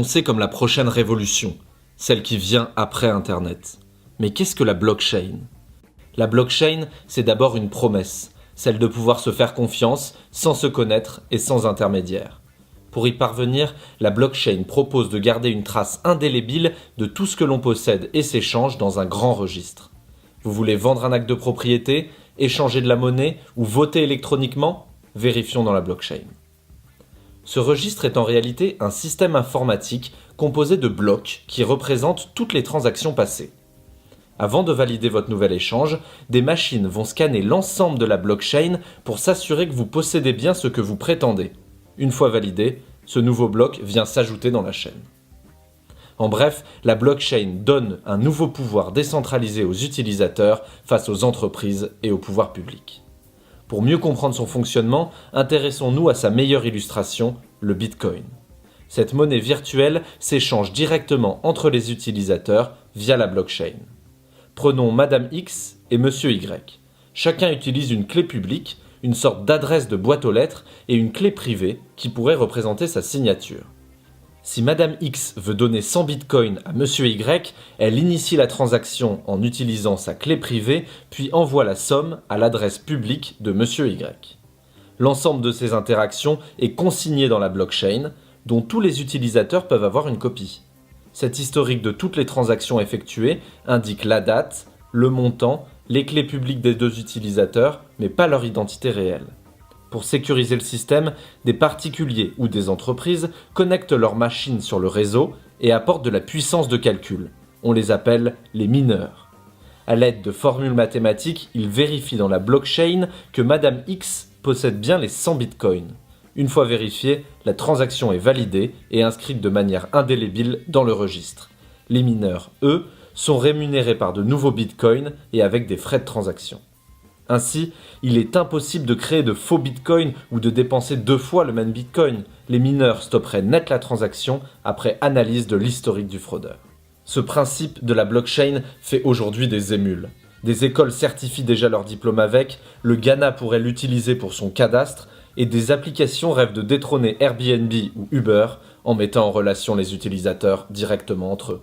annoncée comme la prochaine révolution, celle qui vient après Internet. Mais qu'est-ce que la blockchain? La blockchain, c'est d'abord une promesse, celle de pouvoir se faire confiance sans se connaître et sans intermédiaire. Pour y parvenir, la blockchain propose de garder une trace indélébile de tout ce que l'on possède et s'échange dans un grand registre. Vous voulez vendre un acte de propriété, échanger de la monnaie ou voter électroniquement? Vérifions dans la blockchain. Ce registre est en réalité un système informatique composé de blocs qui représentent toutes les transactions passées. Avant de valider votre nouvel échange, des machines vont scanner l'ensemble de la blockchain pour s'assurer que vous possédez bien ce que vous prétendez. Une fois validé, ce nouveau bloc vient s'ajouter dans la chaîne. En bref, la blockchain donne un nouveau pouvoir décentralisé aux utilisateurs face aux entreprises et au pouvoir public. Pour mieux comprendre son fonctionnement, intéressons-nous à sa meilleure illustration, le Bitcoin. Cette monnaie virtuelle s'échange directement entre les utilisateurs via la blockchain. Prenons Madame X et Monsieur Y. Chacun utilise une clé publique, une sorte d'adresse de boîte aux lettres et une clé privée qui pourrait représenter sa signature. Si Madame X veut donner 100 bitcoins à Monsieur Y, elle initie la transaction en utilisant sa clé privée, puis envoie la somme à l'adresse publique de Monsieur Y. L'ensemble de ces interactions est consigné dans la blockchain, dont tous les utilisateurs peuvent avoir une copie. Cet historique de toutes les transactions effectuées indique la date, le montant, les clés publiques des deux utilisateurs, mais pas leur identité réelle. Pour sécuriser le système, des particuliers ou des entreprises connectent leurs machines sur le réseau et apportent de la puissance de calcul. On les appelle les mineurs. À l'aide de formules mathématiques, ils vérifient dans la blockchain que Madame X possède bien les 100 bitcoins. Une fois vérifiée, la transaction est validée et inscrite de manière indélébile dans le registre. Les mineurs, eux, sont rémunérés par de nouveaux bitcoins et avec des frais de transaction. Ainsi, il est impossible de créer de faux bitcoins ou de dépenser 2 fois le même bitcoin. Les mineurs stopperaient net la transaction après analyse de l'historique du fraudeur. Ce principe de la blockchain fait aujourd'hui des émules. Des écoles certifient déjà leur diplôme avec, le Ghana pourrait l'utiliser pour son cadastre, et des applications rêvent de détrôner Airbnb ou Uber en mettant en relation les utilisateurs directement entre eux.